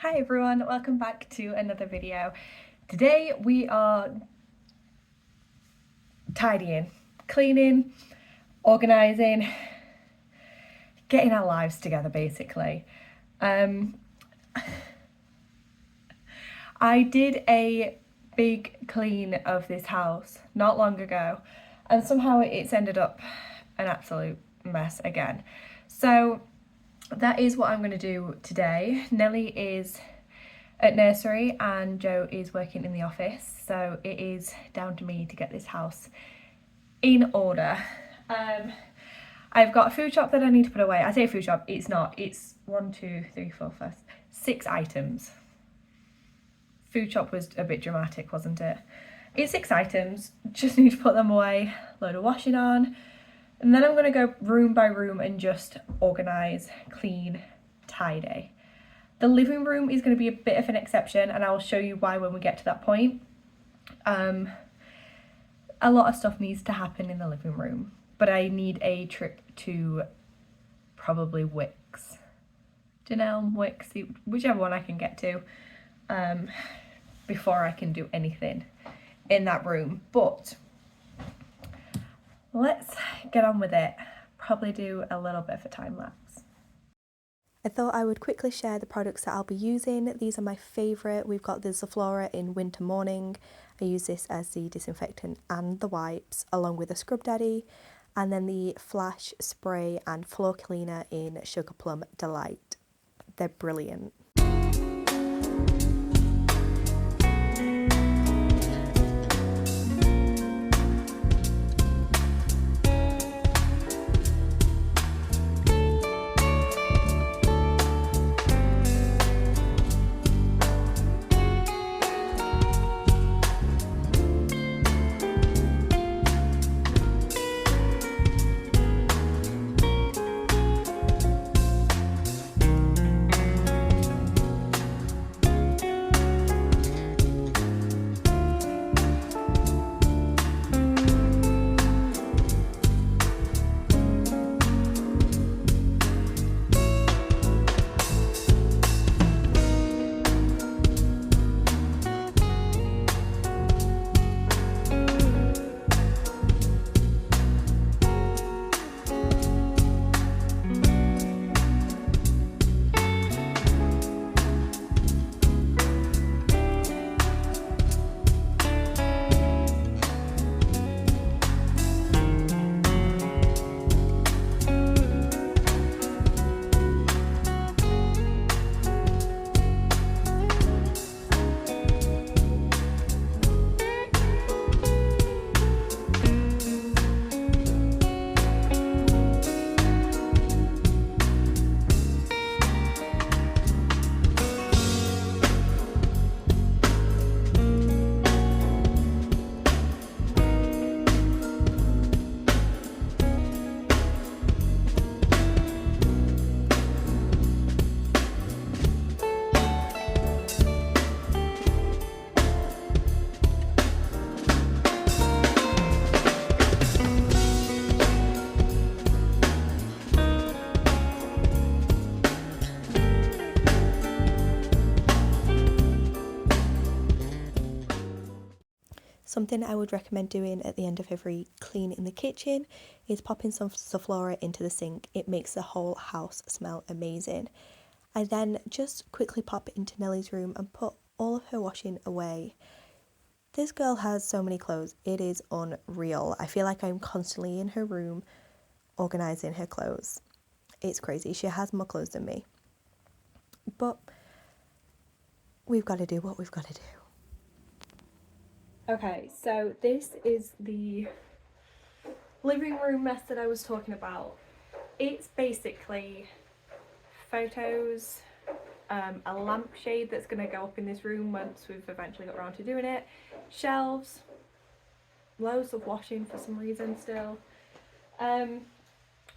Hi everyone, welcome back to another video. Today we are tidying, cleaning, organising, getting our lives together basically. I did a big clean of this house not long ago and somehow it's ended up an absolute mess again. So that is what I'm going to do today. Nelly is at nursery and Joe is working in the office, so it is down to me to get this house in order. I've got a food shop that I need to put away. I say food shop, it's not. It's 6 items. Food shop was a bit dramatic, wasn't it? It's 6 items, just need to put them away, load of washing on, and then I'm going to go room by room and just organise, clean, tidy. The living room is going to be a bit of an exception and I will show you why when we get to that point. A lot of stuff needs to happen in the living room, but I need a trip to probably Wicks. Janelle, Wicks, whichever one I can get to before I can do anything in that room. But let's get on with it. Probably do a little bit of a time lapse. I thought I would quickly share the products that I'll be using. These are my favourite. We've got the Zoflora in Winter Morning. I use this as the disinfectant and the wipes, along with a Scrub Daddy, and then the Flash Spray and Floor Cleaner in Sugar Plum Delight. They're brilliant. Something I would recommend doing at the end of every clean in the kitchen is popping some Zoflora into the sink. It makes the whole house smell amazing. I then just quickly pop into Nellie's room and put all of her washing away. This girl has so many clothes, it is unreal. I feel like I'm constantly in her room organising her clothes. It's crazy, she has more clothes than me. But we've got to do what we've got to do. Okay, so this is the living room mess that I was talking about. It's basically photos, a lampshade that's going to go up in this room once we've eventually got around to doing it, shelves, loads of washing for some reason still. But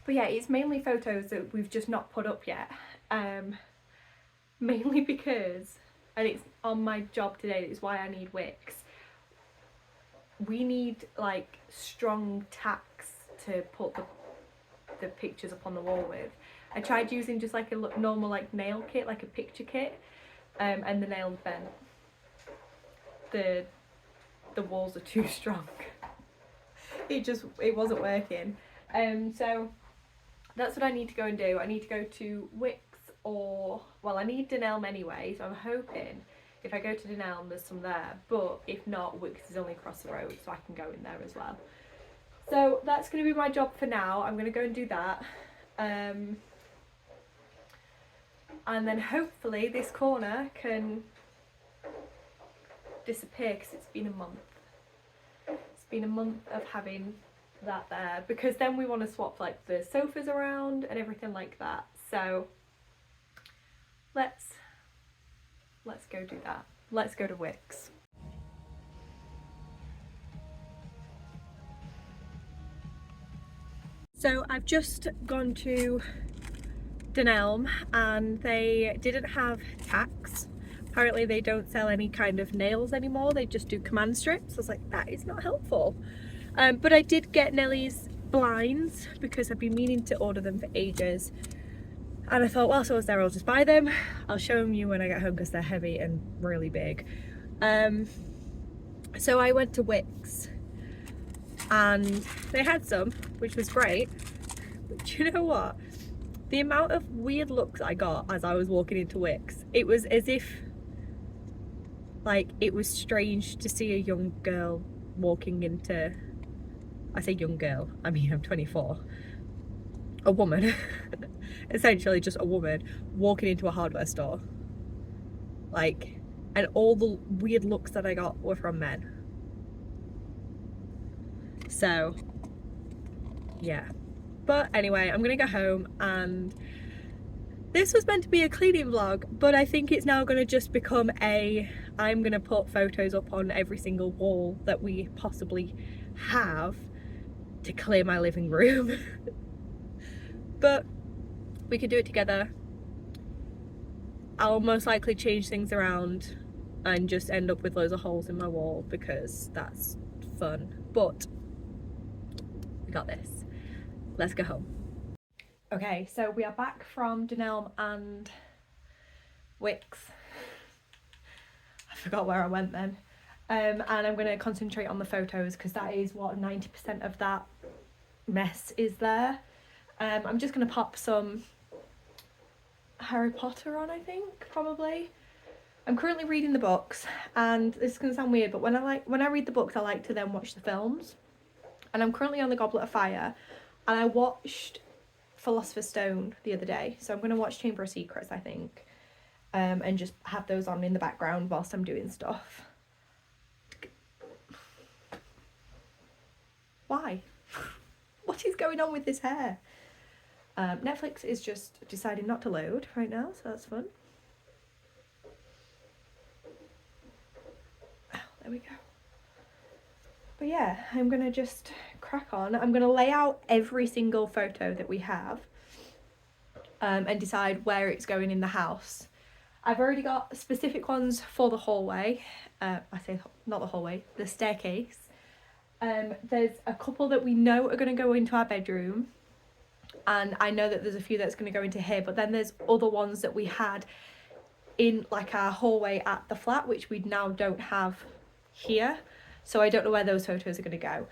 yeah, it's mainly photos that we've just not put up yet. Mainly because, and it's on my job today, it's why I need Wix. We need like strong tacks to put the pictures up on the wall with. I tried using just like a normal like nail kit, like a picture kit, and the nail's bent. The walls are too strong. It wasn't working. So that's what I need to go and do. I need to go to Wicks, or, well, I need Dunelm anyway, so I'm hoping if I go to Dunelm there's some there, but if not, Wicks is only across the road, so I can go in there as well. So that's going to be my job for now. I'm going to go and do that. And then hopefully this corner can disappear, because it's been a month. It's been a month of having that there, because then we want to swap like the sofas around and everything like that. So let's go do that. Let's go to Wicks. So I've just gone to Dunelm and they didn't have tacks. Apparently they don't sell any kind of nails anymore, they just do command strips. I was like, that is not helpful. But I did get Nellie's blinds because I've been meaning to order them for ages. And I thought, whilst I was there, I'll just buy them. I'll show them you when I get home because they're heavy and really big. So I went to Wicks and they had some, which was great. But do you know what? The amount of weird looks I got as I was walking into Wicks, it was as if, like, it was strange to see a young girl walking into, I say young girl, I mean I'm 24, a woman, essentially just a woman walking into a hardware store, like, and all the weird looks that I got were from men. So yeah, but anyway, I'm gonna go home, and this was meant to be a cleaning vlog, but I think it's now gonna just become I'm gonna put photos up on every single wall that we possibly have to clear my living room. But we can do it together. I'll most likely change things around and just end up with loads of holes in my wall because that's fun, but we got this. Let's go home. Okay, so we are back from Dunelm and Wicks. I forgot where I went then. And I'm going to concentrate on the photos because that is what 90% of that mess is there. I'm just going to pop some Harry Potter on, I think, probably. I'm currently reading the books, and this is going to sound weird, but when I read the books, I like to then watch the films. And I'm currently on the Goblet of Fire, and I watched Philosopher's Stone the other day, so I'm going to watch Chamber of Secrets, I think, and just have those on in the background whilst I'm doing stuff. Why? What is going on with this hair? Netflix is just deciding not to load right now, so that's fun. Oh, there we go. But yeah, I'm gonna just crack on. I'm gonna lay out every single photo that we have and decide where it's going in the house. I've already got specific ones for the hallway. I say not the hallway, the staircase. There's a couple that we know are going to go into our bedroom, and I know that there's a few that's going to go into here, but then there's other ones that we had in like our hallway at the flat, which we now don't have here, so I don't know where those photos are going to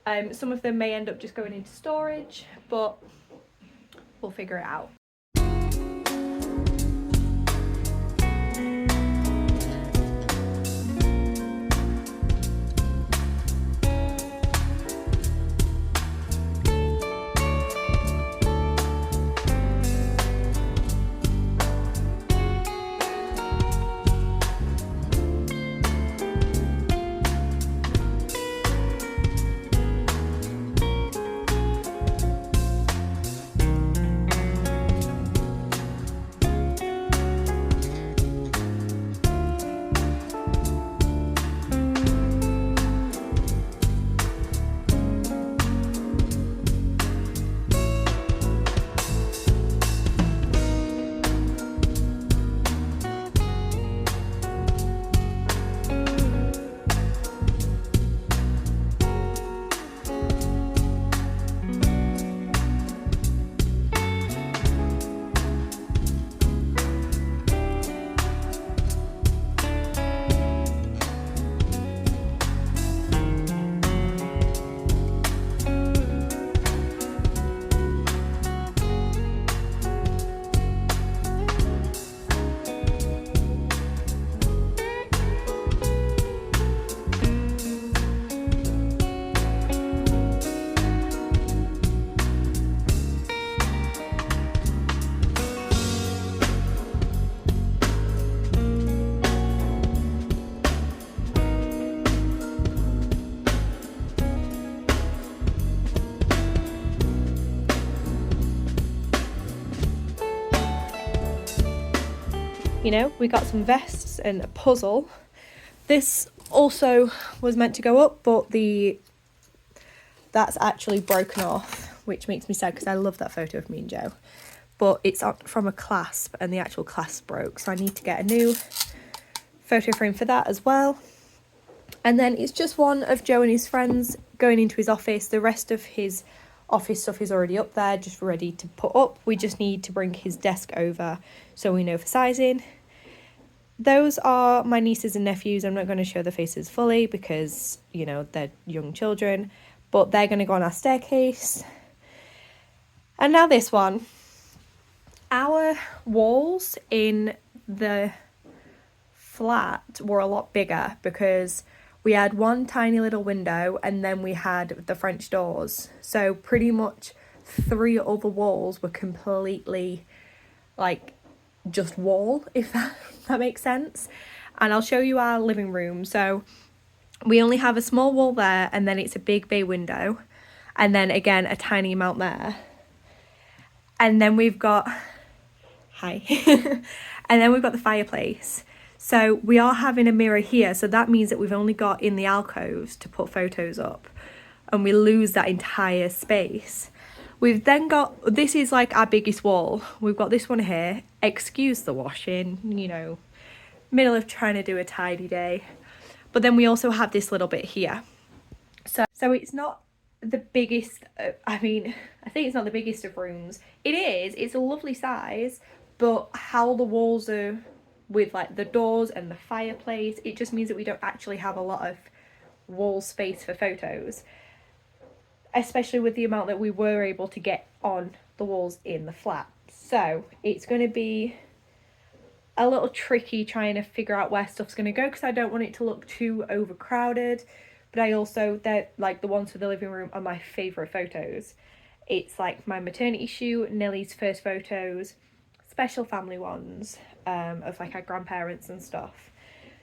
go. Some of them may end up just going into storage, but we'll figure it out. you know, we got some vests and a puzzle. This also was meant to go up, but that's actually broken off, which makes me sad because I love that photo of me and Joe. But it's from a clasp and the actual clasp broke, so I need to get a new photo frame for that as well. And then it's just one of Joe and his friends going into his office. The rest of his office stuff is already up there, just ready to put up. We just need to bring his desk over so we know for sizing. Those are my nieces and nephews. I'm not going to show the faces fully because, you know, they're young children, but they're going to go on our staircase. And now this one. Our walls in the flat were a lot bigger because we had one tiny little window and then we had the French doors. So pretty much 3 other walls were completely like just wall, if that makes sense. And I'll show you our living room. So we only have a small wall there, and then it's a big bay window, and then again a tiny amount there. And then we've got and then we've got the fireplace. So we are having a mirror here, so that means that we've only got in the alcoves to put photos up, and we lose that entire space. We've then got, this is like our biggest wall. We've got this one here. Excuse the washing, you know, middle of trying to do a tidy day. But then we also have this little bit here. So it's not the biggest, I think it's not the biggest of rooms. It's a lovely size, but how the walls are with like the doors and the fireplace, it just means that we don't actually have a lot of wall space for photos, especially with the amount that we were able to get on the walls in the flat. So it's going to be a little tricky trying to figure out where stuff's going to go, because I don't want it to look too overcrowded, but I also, they're like the ones for the living room are my favourite photos. It's like my maternity shoot, Nellie's first photos, special family ones of like our grandparents and stuff.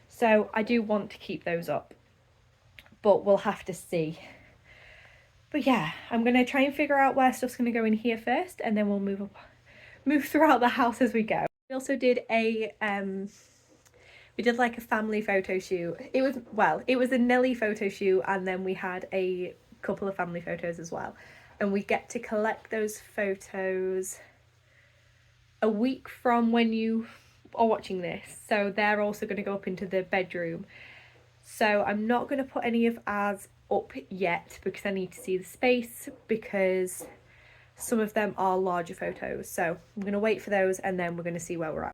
So I do want to keep those up, but we'll have to see. But yeah, I'm going to try and figure out where stuff's going to go in here first, and then we'll move throughout the house as we go. We also did we did like a family photo shoot. It was a Nelly photo shoot, and then we had a couple of family photos as well. And we get to collect those photos a week from when you are watching this. So they're also going to go up into the bedroom. So I'm not going to put any of ours up yet because I need to see the space, because some of them are larger photos. So I'm going to wait for those, and then we're going to see where we're at.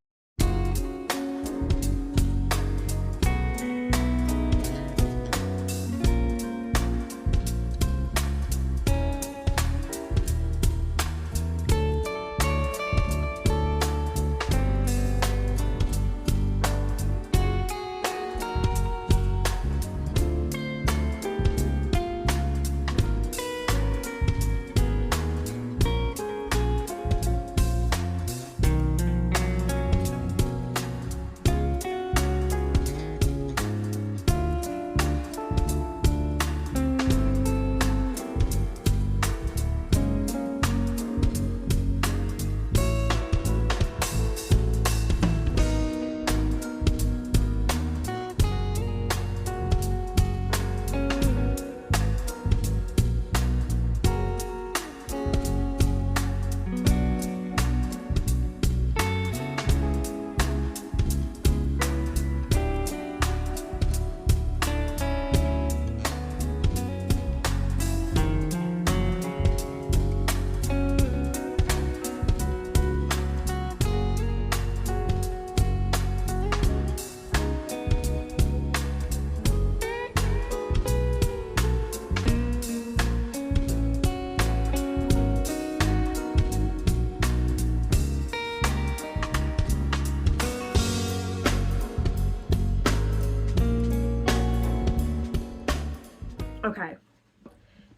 Okay,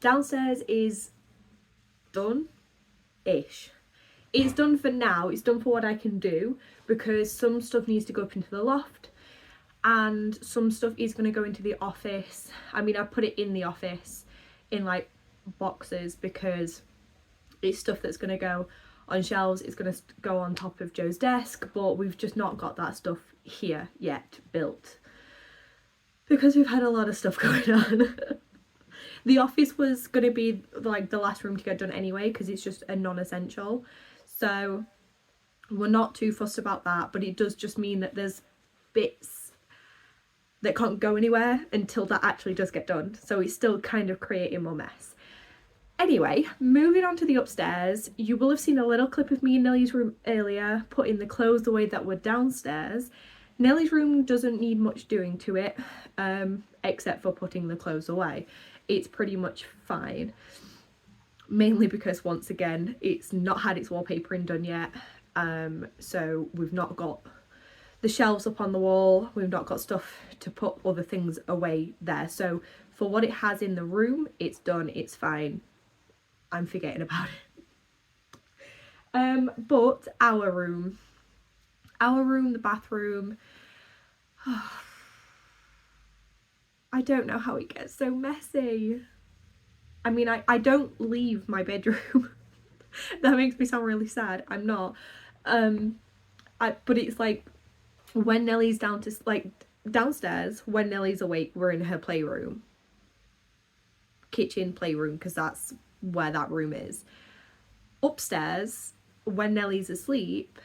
downstairs is done-ish. It's done for now, it's done for what I can do, because some stuff needs to go up into the loft and some stuff is going to go into the office. I mean, I put it in the office in like boxes because it's stuff that's going to go on shelves. It's going to go on top of Joe's desk, but we've just not got that stuff here yet built because we've had a lot of stuff going on. The office was going to be like the last room to get done anyway because it's just a non-essential, so we're not too fussed about that, but it does just mean that there's bits that can't go anywhere until that actually does get done, so it's still kind of creating more mess. Anyway, moving on to the upstairs, you will have seen a little clip of me in Nellie's room earlier putting the clothes away that were downstairs. Nellie's room doesn't need much doing to it, except for putting the clothes away. It's pretty much fine, mainly because once again it's not had its wallpapering done yet, so we've not got the shelves up on the wall, we've not got stuff to put other things away there, so for what it has in the room, it's done, it's fine, I'm forgetting about it. But our room, the bathroom, I don't know how it gets so messy. I mean, I don't leave my bedroom. That makes me sound really sad. I'm not. But it's like when Nellie's downstairs, when Nellie's awake, we're in her playroom. Kitchen, playroom, because that's where that room is. Upstairs, when Nellie's asleep,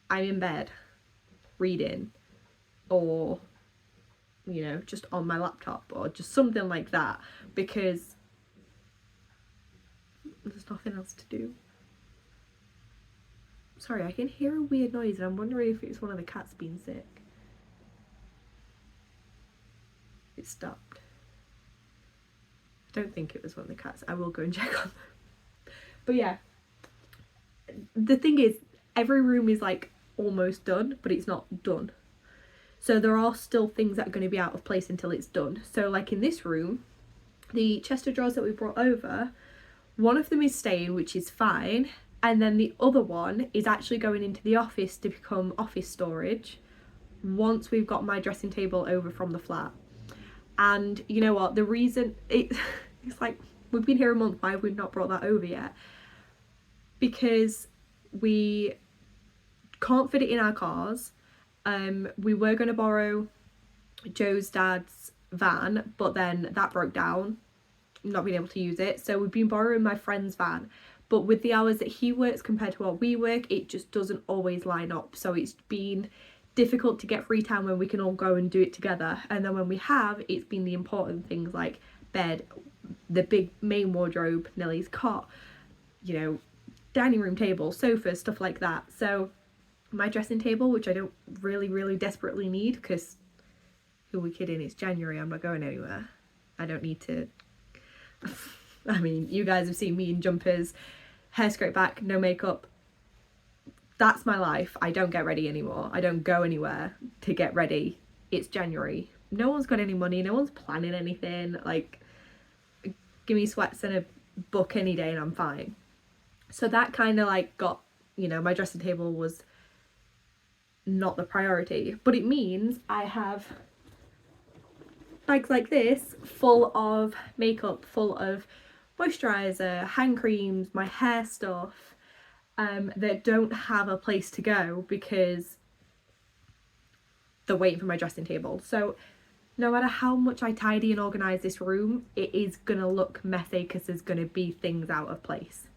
I'm in bed reading, or you know, just on my laptop or just something like that, because there's nothing else to do. Sorry, I can hear a weird noise and I'm wondering if it's one of the cats being sick. It stopped. I don't think it was one of the cats. I will go and check on them. But yeah, the thing is, every room is like almost done, but it's not done. So there are still things that are going to be out of place until it's done. So like in this room, the chest of drawers that we brought over, one of them is staying, which is fine. And then the other one is actually going into the office to become office storage once we've got my dressing table over from the flat. And you know what? The reason it's like, we've been here a month, why have we not brought that over yet? Because we can't fit it in our cars. We were going to borrow Joe's dad's van, but then that broke down, not being able to use it, so we've been borrowing my friend's van, but with the hours that he works compared to what we work, it just doesn't always line up, so it's been difficult to get free time when we can all go and do it together. And then when we have, it's been the important things like bed, the big main wardrobe, Nellie's cot, you know, dining room table, sofa, stuff like that. So my dressing table, which I don't really desperately need, because who are we kidding, it's January, I'm not going anywhere, I don't need to. I mean, you guys have seen me in jumpers, hair straight back, no makeup. That's my life. I don't get ready anymore. I don't go anywhere to get ready. It's January. No one's got any money, no one's planning anything. Like, give me sweats and a book any day and I'm fine. So that kind of like got, you know, my dressing table was not the priority, but it means I have bags like this full of makeup, full of moisturizer, hand creams, my hair stuff, that don't have a place to go because they're waiting for my dressing table. So no matter how much I tidy and organise this room, it is gonna look messy because there's gonna be things out of place,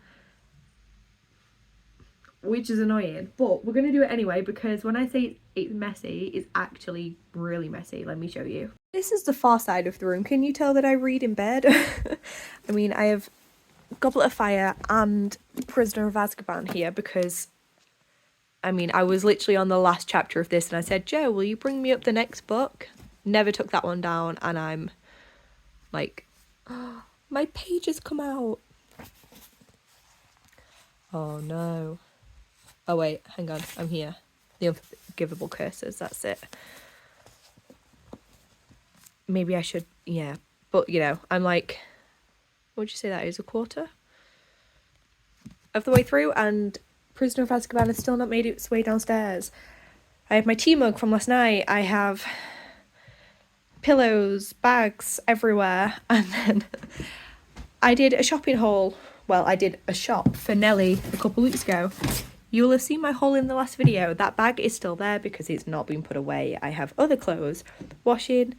which is annoying, but we're gonna do it anyway, because when I say it's messy, it's actually really messy. Let me show you. This is the far side of the room. Can you tell that I read in bed? I mean, I have Goblet of Fire and Prisoner of Azkaban here because, I mean, I was literally on the last chapter of this and I said, Joe, will you bring me up the next book? Never took that one down, and I'm like, oh, my page has come out. Oh no. Oh wait, hang on, I'm here. The Unforgivable Curses, that's it. Maybe I should, yeah. But, you know, I'm like, what would you say that is, a quarter of the way through, and Prisoner of Azkaban has still not made its way downstairs. I have my tea mug from last night. I have pillows, bags everywhere. And then I did a shopping haul well, I did a shop for Nelly a couple weeks ago. You will have seen my haul in the last video. That bag is still there because it's not been put away. I have other clothes washing.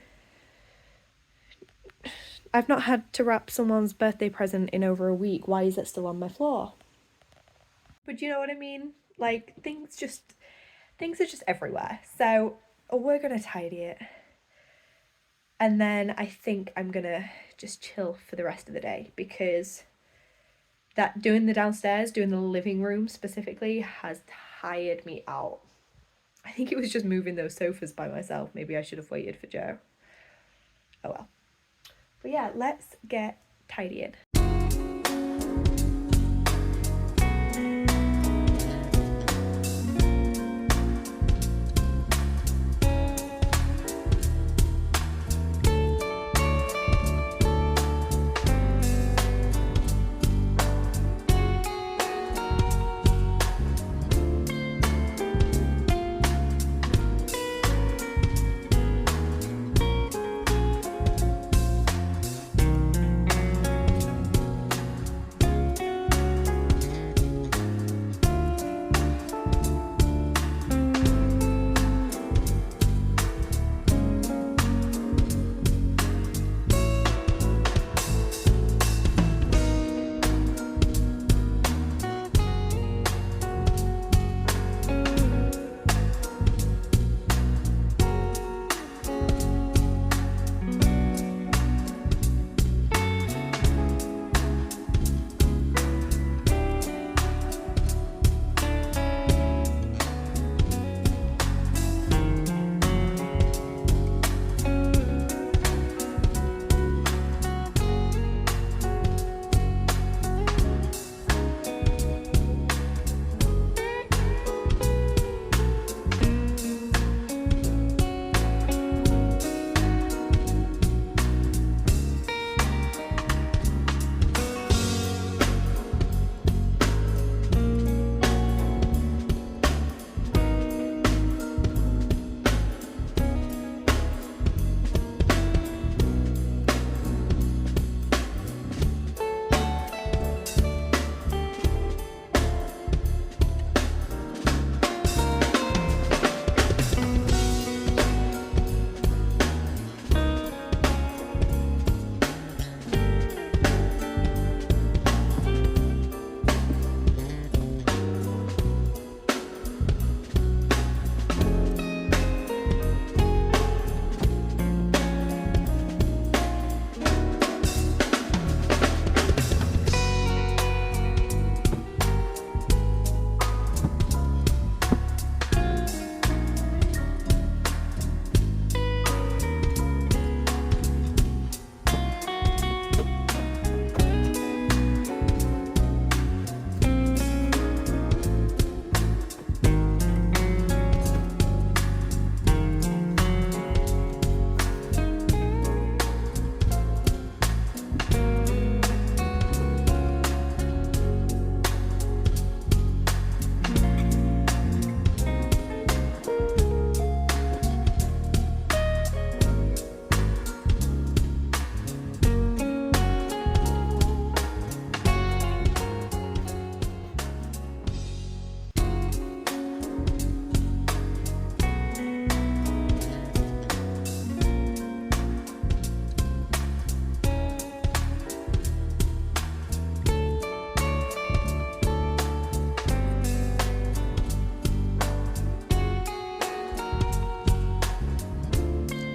I've not had to wrap someone's birthday present in over a week. Why is it still on my floor? But you know what I mean? Like, things are just everywhere. So we're gonna tidy it. And then I think I'm gonna just chill for the rest of the day, because that doing the downstairs, doing the living room specifically, has tired me out. I think it was just moving those sofas by myself. Maybe I should have waited for Joe. Oh well. But yeah, let's get tidying.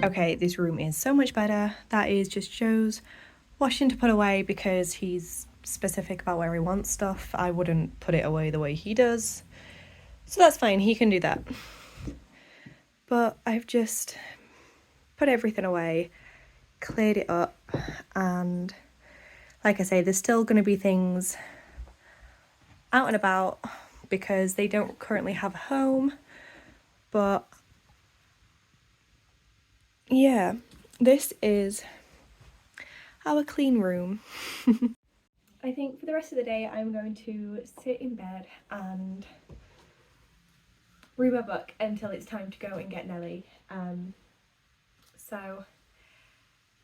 Okay, this room is so much better. That is just Joe's washing to put away because he's specific about where he wants stuff. I wouldn't put it away the way he does. So that's fine, he can do that. But I've just put everything away, cleared it up, and like I say, there's still going to be things out and about because they don't currently have a home. But yeah, this is our clean room. I think for the rest of the day I'm going to sit in bed and read my book until it's time to go and get Nelly. So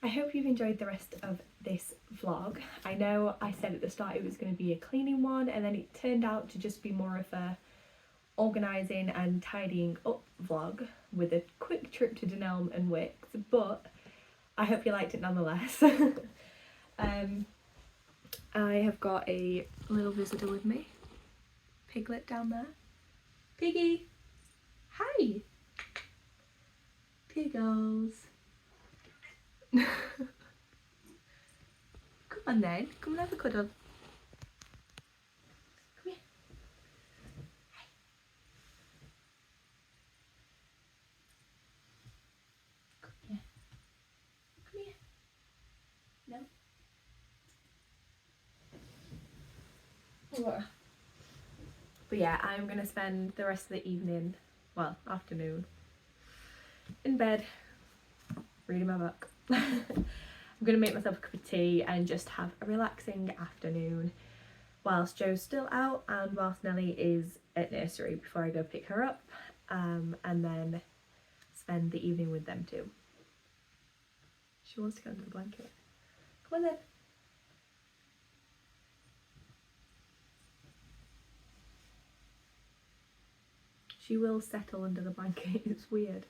I hope you've enjoyed the rest of this vlog. I know I said at the start it was going to be a cleaning one, and then it turned out to just be more of a organising and tidying up vlog with a quick trip to Denelm and Wicks, but I hope you liked it nonetheless. I have got a little visitor with me, Piglet down there. Piggy! Hi! Piggles! Come on then, come and have a cuddle. Come here. Hi. Come here. Come here. No. What? But yeah, I'm gonna spend the rest of the evening, well, afternoon, in bed, reading my book. I'm gonna make myself a cup of tea and just have a relaxing afternoon whilst Joe's still out and whilst Nelly is at nursery before I go pick her up, and then spend the evening with them too. She wants to go under the blanket. Come on then. She will settle under the blanket, it's weird.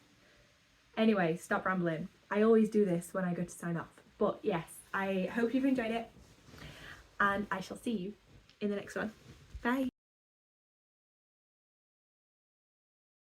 Anyway, stop rambling. I always do this when I go to sign off. But yes, I hope you've enjoyed it, and I shall see you in the next one. Bye!